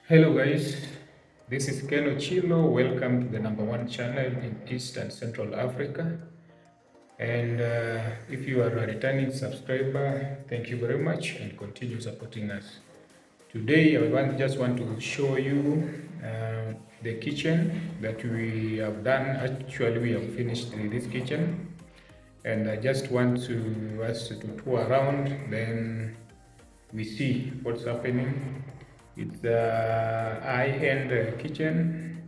Hello guys, this is Ken Ochilo. Welcome to the number one channel in East and Central Africa. And if you are a returning subscriber, thank you very much and continue supporting us. Today just want to show you the kitchen that we have done. Actually, we have finished this kitchen, and I just want us to tour around. Then we see what's happening. It's a high-end kitchen.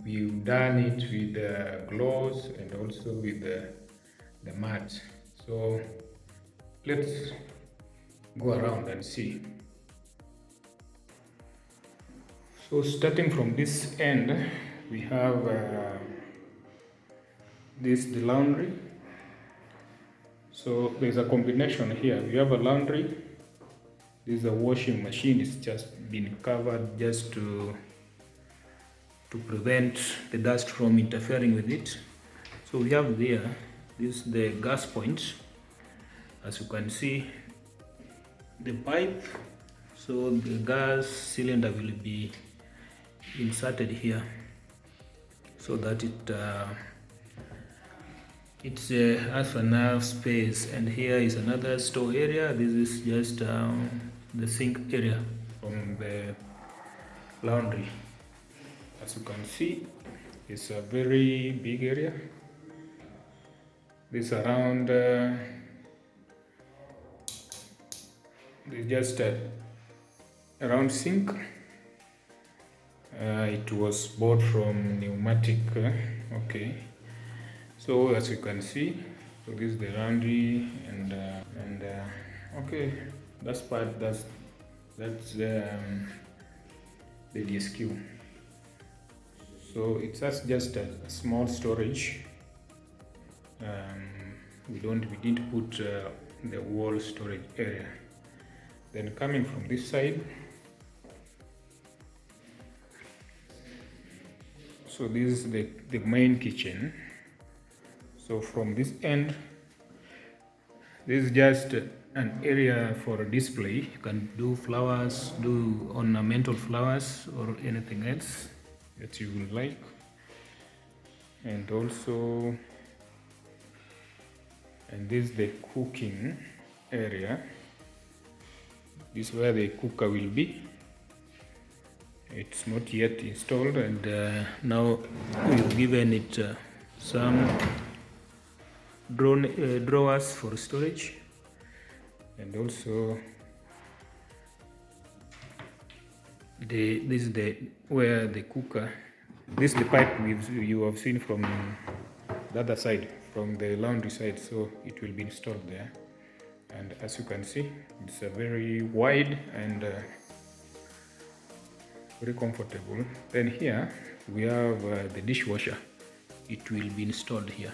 We've done it with gloves and also with the mat. So let's go around and see. So starting from this end, we have the laundry. So there's a combination here. We have a laundry. This is a washing machine. It's just been covered just to prevent the dust from interfering with it. So we have there, this is the gas point. As you can see, the pipe. So the gas cylinder will be inserted here so that it has enough space. And here is another store area. This is just the sink area from the laundry. As you can see, it's a very big area. This around just around sink. It was bought from pneumatic. Okay, so as you can see, so this is the laundry and okay, that's the DSQ. So it's just a small storage. We didn't put the wall storage area. Then coming from this side, so this is the main kitchen. So from this end, this is just an area for display. You can do flowers, do ornamental flowers or anything else that you will like. And also, and this is the cooking area. This is where the cooker will be. It's not yet installed, and now we've given it some drawers for storage, and also this is where the cooker. This is the pipe you have seen from the other side, from the laundry side. So it will be installed there. And as you can see, it's a very wide and very comfortable. Then here we have the dishwasher. It will be installed here.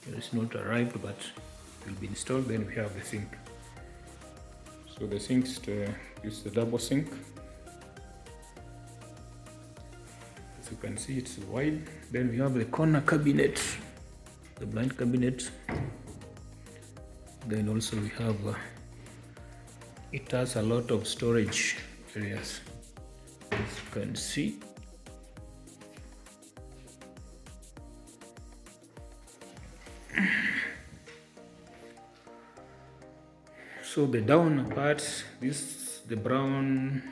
It's not arrived, but it will be installed. Then we have the sink. So the sink is the double sink. As you can see, it's wide. Then we have the corner cabinet, the blind cabinet. Then also we have, it has a lot of storage areas, as you can see. So the down part, the brown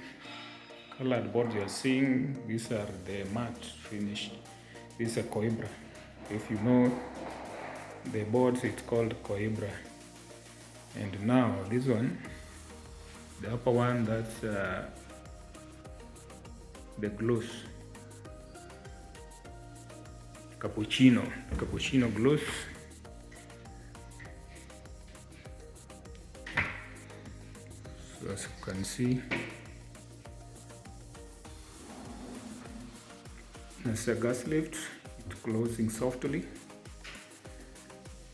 colored boards you are seeing, these are the matte finished. This is a Coimbra. If you know the boards, it's called Coimbra. And now this one, the upper one, that's the gloss, cappuccino gloss. So as you can see, there's a gas lift. It's closing softly,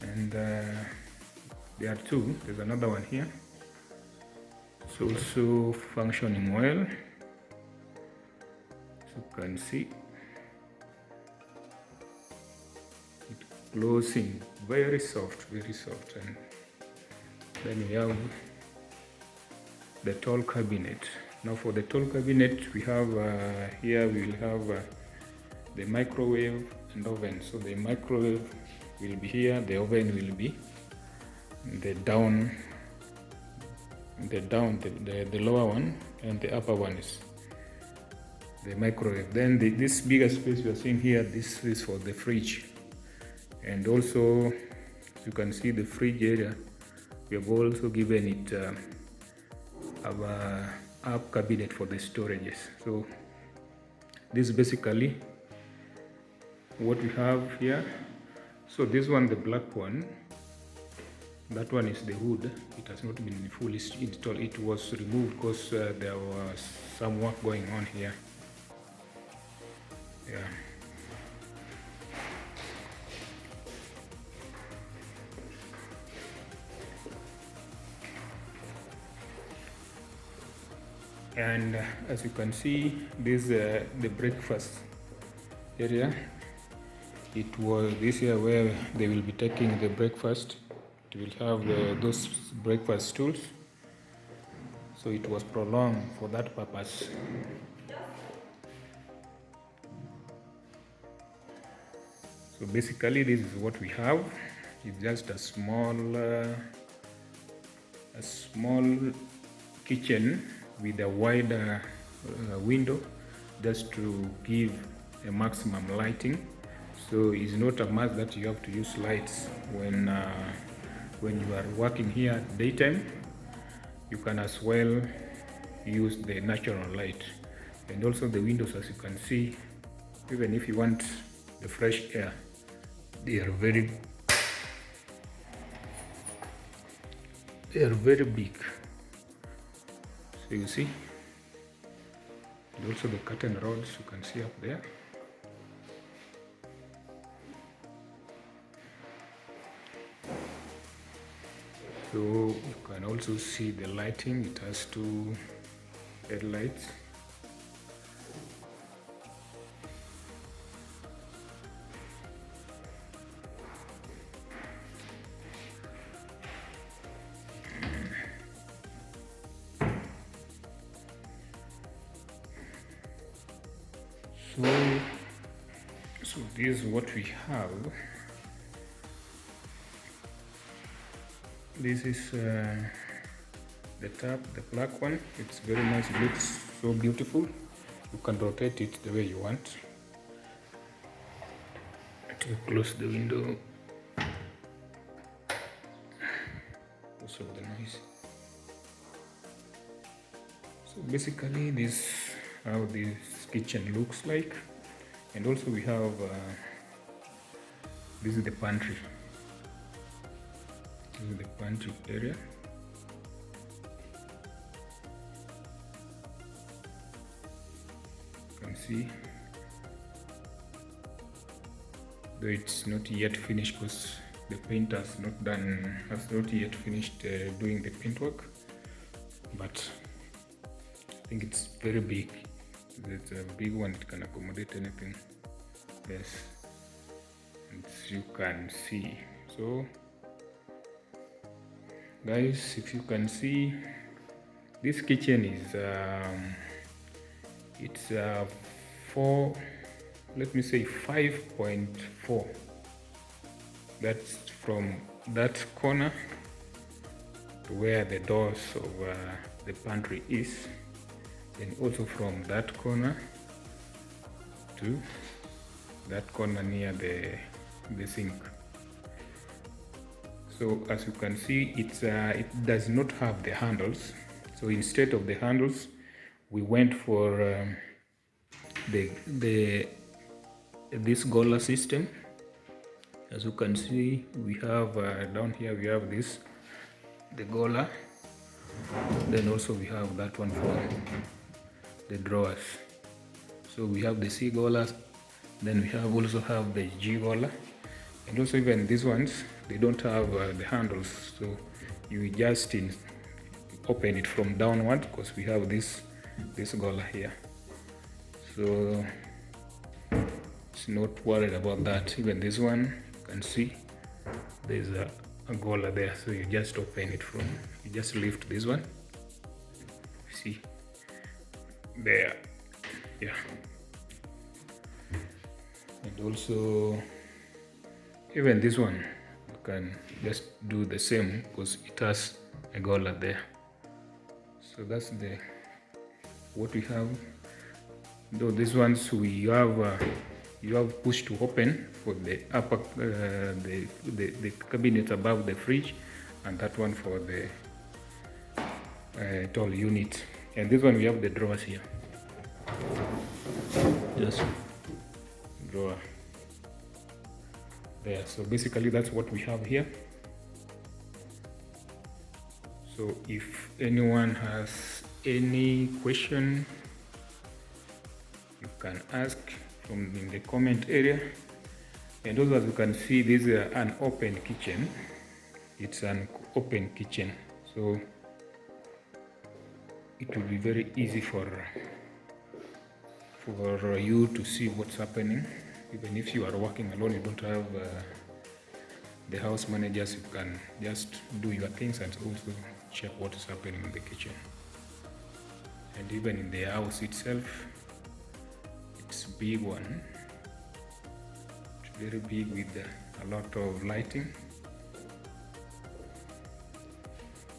and there are two. There's another one here. It's also functioning well. As you can see, it's closing very soft, and then we have the tall cabinet. Now for the tall cabinet, we have here we will have the microwave and oven. So the microwave will be here, the oven will be the lower one, and the upper one is the microwave. Then this bigger space you are seeing here, this is for the fridge. And also, as you can see, the fridge area, we have also given it our up cabinet for the storages. So this is basically what we have here. So this one, the black one, that one is the hood. It has not been fully installed. It was removed because there was some work going on here. Yeah. And as you can see, this is the breakfast area. It was this here where they will be taking the breakfast. It will have those breakfast stools. So it was prolonged for that purpose. So basically, this is what we have. It's just a small kitchen with a wider window, just to give a maximum lighting. So it's not a must that you have to use lights when you are working here at daytime. You can as well use the natural light. And also the windows, as you can see, even if you want the fresh air, they are very big. So you see, and also the curtain rods you can see up there. So you can also see the lighting. It has 2 headlights. So this is what we have. This is the tap, the black one. It's very nice. It looks so beautiful. You can rotate it the way you want. To close the window because of the noise. So basically, this is how this kitchen looks like. And also we have this is the pantry. This is the pantry area. You can see, though it's not yet finished because the paint has not yet finished doing the paint work, but I think it's very big. It's a big one. It can accommodate anything. Yes, as you can see. So guys, if you can see, this kitchen is it's 5.4. That's from that corner to where the doors of the pantry is, and also from that corner to that corner near the sink. So as you can see, it does not have the handles. So instead of the handles, we went for this gola system. As you can see, we have down here we have the gola. Then also we have that one for the drawers. So we have the C gola. Then we also have the G gola. And also even these ones, they don't have the handles, so you just open it from downward because we have this gola here. So it's not worried about that. Even this one, you can see there's a gola there, so you just open it you just lift this one see there. Yeah, and also even this one you can just do the same because it has a gola there. So that's the what we have. Though these ones we have you have push to open for the upper the cabinet above the fridge, and that one for the tall unit. And this one we have the drawers here. Just drawer there. So basically that's what we have here. So if anyone has any question, you can ask from in the comment area. And also, as you can see, this is an open kitchen. It's an open kitchen, so it will be very easy for you to see what's happening. Even if you are working alone, you don't have the house managers, you can just do your things and also check what is happening in the kitchen. And even in the house itself, it's a big one. It's very big with a lot of lighting,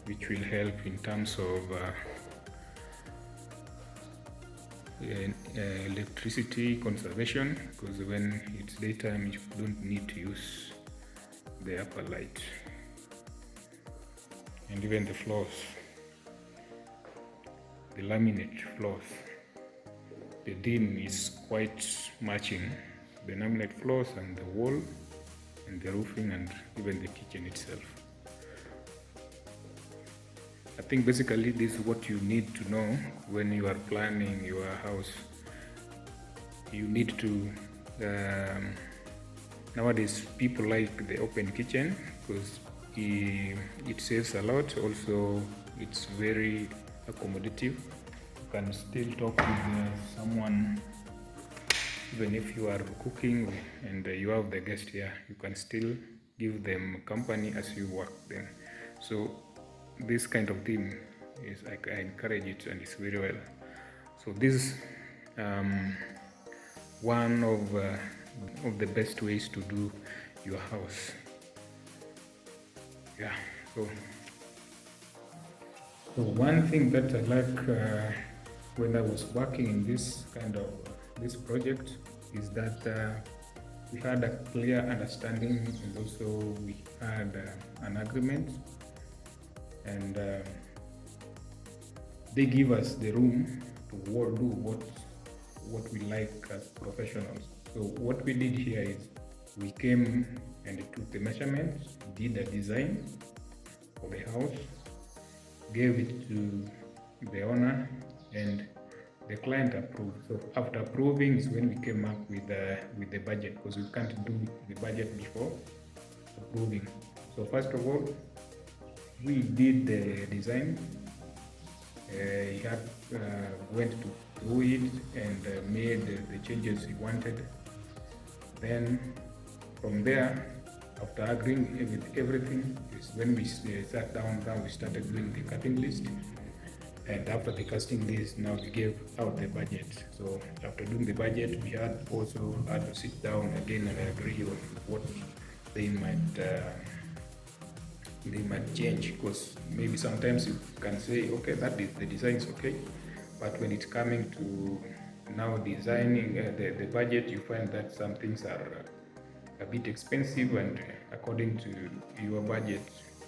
which will help in terms of electricity conservation, because when it's daytime you don't need to use the upper light. And even the floors, the laminate floors, the theme is quite matching the laminate floors and the wall and the roofing and even the kitchen itself. I think basically this is what you need to know when you are planning your house. You need to nowadays people like the open kitchen because it saves a lot. Also, it's very accommodative. You can still talk with someone even if you are cooking and you have the guest here. You can still give them company as you work them. So this kind of theme is I encourage it, and it's very well. So this is one of the best ways to do your house. Yeah. So one thing that I like when I was working in this kind of this project is that we had a clear understanding, and also we had an agreement, and they give us the room to do what we like as professionals. So what we did here is we came and took the measurements, did a design for the house, gave it to the owner, and the client approved. So after approving is when we came up with the budget, because we can't do the budget before approving. So first of all, we did the design. He went through it and made the changes he wanted. Then from there, after agreeing with everything, is when we sat down, we started doing the cutting list. And after the casting list, now we gave out the budget. So after doing the budget, we also had to sit down again and agree on what they might change, because maybe sometimes you can say, okay, that is the design is okay, but when it's coming to now designing the budget, you find that some things are a bit expensive, and according to your budget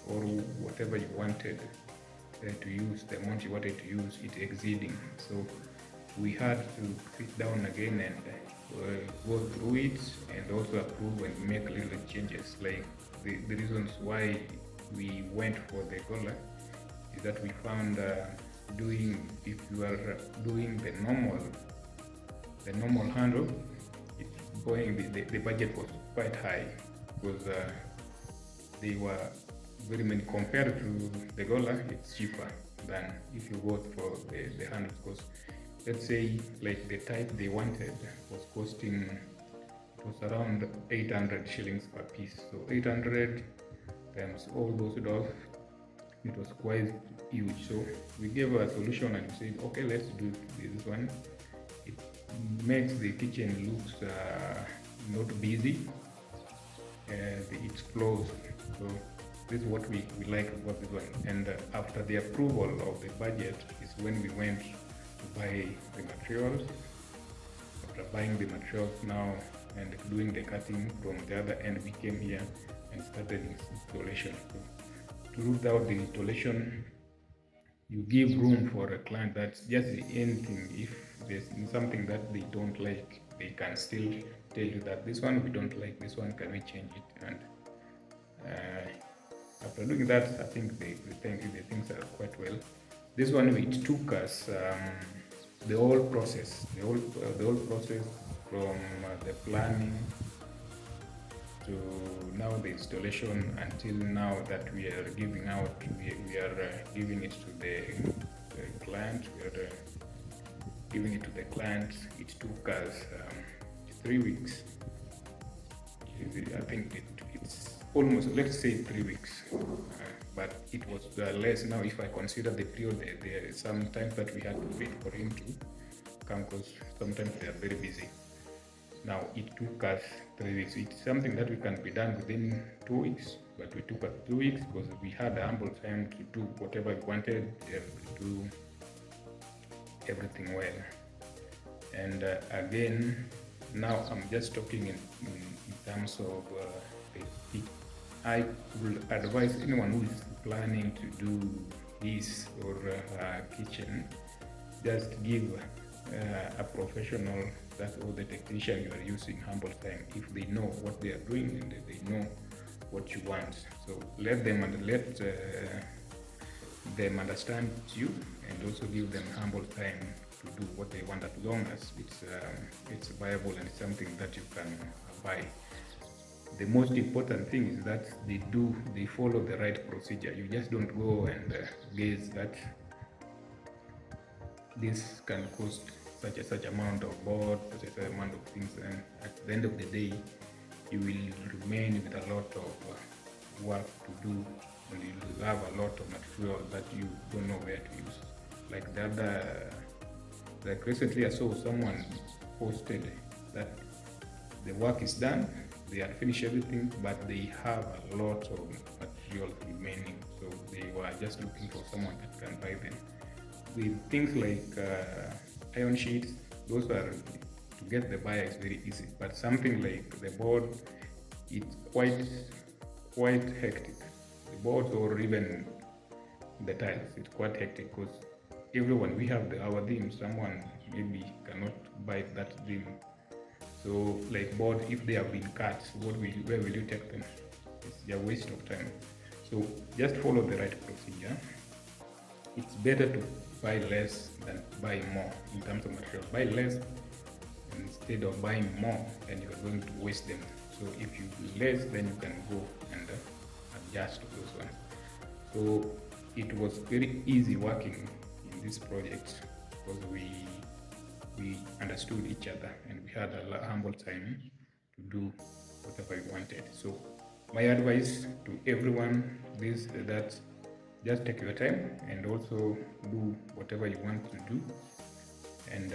or whatever you wanted to use, the amount you wanted to use, it exceeding. So we had to sit down again and go through it and also approve and make little changes. Like the reasons why we went for the color is that we found if you are doing the normal handle, the budget was quite high, because they were very many compared to the Gola. It's cheaper than if you go for the handles, because let's say like the type they wanted was costing, it was around 800 shillings per piece. So 800 times all those dollars, it was quite huge. So we gave a solution and we said, okay, let's do this one. It makes the kitchen looks not busy, and it's closed. So this is what we like about this one. And after the approval of the budget is when we went to buy the materials. After buying the materials now and doing the cutting from the other end, we came here and started installation. So to root out the installation, you give room for a client that's just anything. If there's something that they don't like, they can still tell you that this one we don't like, this one can we change it. And after doing that, I think the things are quite well. This one, it took us the whole process, the whole process from the planning to now the installation until now that we are giving out, we are giving it to the client. We are giving it to the client. It took us 3 weeks. I think it's almost, let's say 3 weeks, but it was less now if I consider the period. There are some times that we had to wait for him to come because sometimes they are very busy. Now it took us 3 weeks. It's something that we can be done within 2 weeks, but we took us 2 weeks because we had ample time to do whatever we wanted, to do everything well. And again, now I'm just talking in terms of I will advise anyone who is planning to do this or kitchen, just give a professional that or the technician you are using humble time if they know what they are doing and they know what you want. So let them understand you, and also give them humble time to do what they want, as long as it's viable and something that you can buy. The most important thing is that they follow the right procedure. You just don't go and guess that this can cost such amount of board, such amount of things, and at the end of the day, you will remain with a lot of work to do, and you will have a lot of material that you don't know where to use. Like recently I saw someone posted that the work is done, they have finished everything, but they have a lot of material remaining, so they were just looking for someone that can buy them. With things like iron sheets, those are, to get the buyer is very easy, but something like the board, it's quite hectic. The boards or even the tiles, it's quite hectic because everyone, we have our theme, someone maybe cannot buy that theme. So like board, if they have been cut, where will you take them? It's a waste of time. So just follow the right procedure. It's better to buy less than buy more in terms of material. Buy less instead of buying more, and you are going to waste them. So if you do less, then you can go and adjust those ones. So it was very easy working in this project because we understood each other and we had a humble time to do whatever we wanted. So my advice to everyone is that just take your time and also do whatever you want to do, and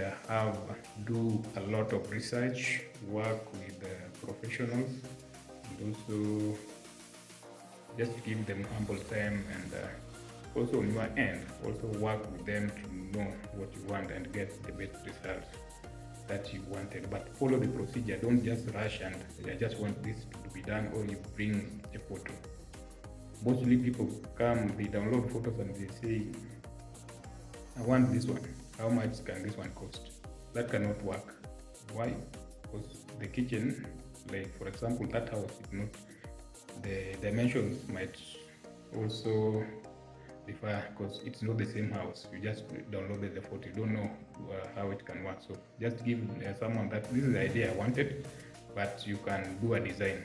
do a lot of research, work with professionals, and also just give them humble time, and also on your end, also work with them to know what you want and get the best results that you wanted. But follow the procedure. Don't just rush and I just want this to be done, or you bring a photo. Mostly people come, they download photos and they say, I want this one. How much can this one cost? That cannot work. Why? Because the kitchen, like for example, that house is not, the dimensions might also differ because it's not the same house. You just downloaded the photo, you don't know how it can work. So just give someone that this is the idea I wanted, but you can do a design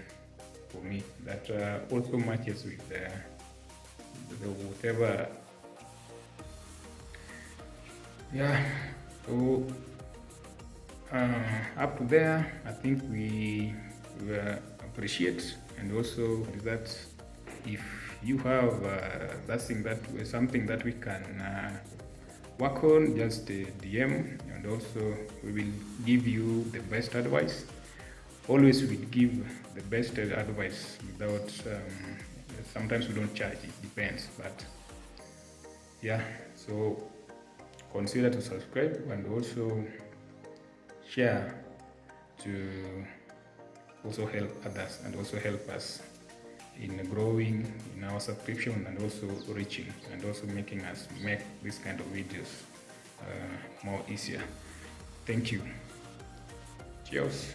for me that also matches with the whatever. Yeah, so up to there, I think we appreciate, and also that if you have something that we can work on, just DM, and also we will give you the best advice. Always we give the best advice without, sometimes we don't charge, it depends, but yeah. So consider to subscribe and also share to also help others and also help us in growing in our subscription and also reaching and also making us make this kind of videos more easier. Thank you. Cheers.